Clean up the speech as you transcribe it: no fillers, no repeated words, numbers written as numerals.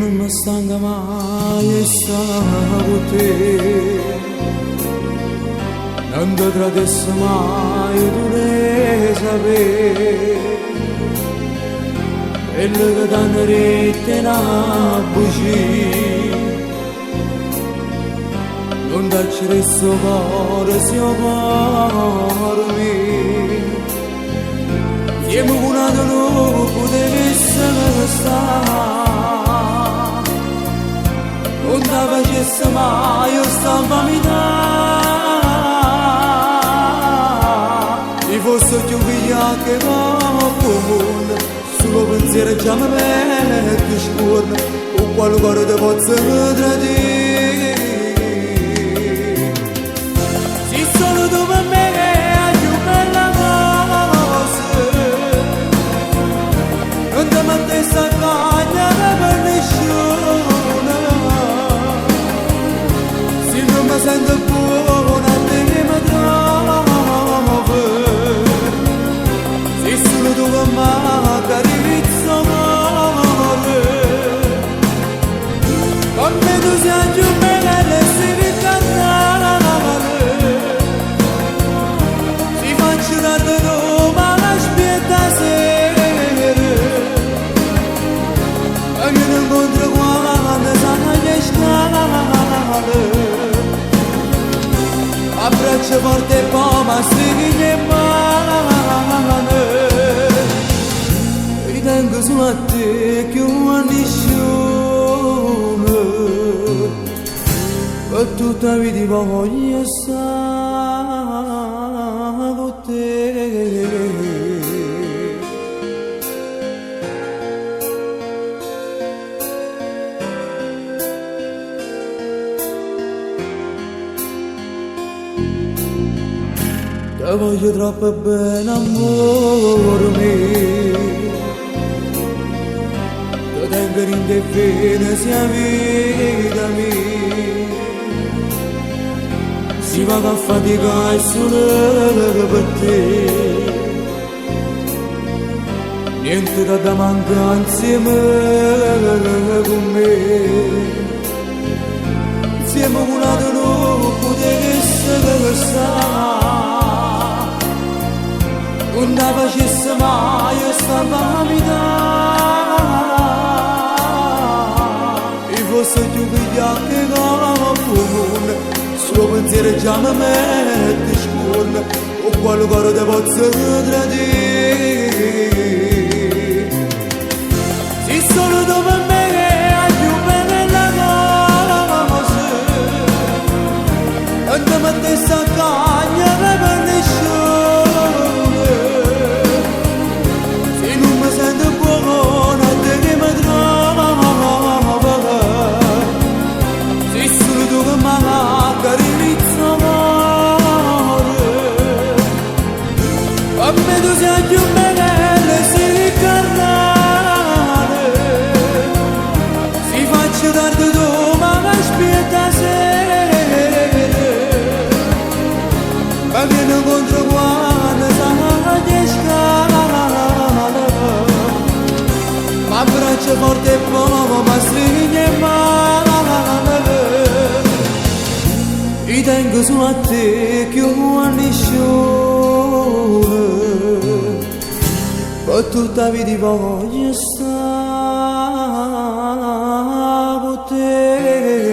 non mi stanca mai sapute, non ti tradissi mai tu ne sapere, quello che t'hanno detto è una bugia, non dacci questo cuore se io cuore mio, siamo una di noi potesse stare. Non ti facesse mai io stavo mi dà, e fosse più via che comune, solo pensiero già mi mette scorno, con quale cuore ti posso tradire. Se solo tu per me è più bella cosa, non ti mettessi a cagnare per nessuno. Mi sento buona a te che mi trovi, se solo tu che mi accarezzi amore, con me tu sei più bella e sei cantare, ti faccio tardi tu ma l'aspetta sera, e mi incontro quando sai che scala. Abbraccia forte e poi ma stringhi le mani, ritengo solo a te che un nessuno, per tutta la vita voglio stare con te. Ti voglio troppo bene amore mio, ti tengo in te fine sia vita mia, si va a faticare solo per te, niente da mancare insieme con me, insieme una di noi potesse stare. Non ti facesse mai stava mi dà, e fosse più via che comune, solo pensiero già mi mette scorno, o quale cuore ti posso tradire. Se solo tu per me è più bella cosa, non ti mettessi a cagnare per nessuno. Contro quando sai che scala, ma abbraccia forte e poi ma stringe male, ritengo solo a te che un nessuno, per tutta la vita voglio stare con te.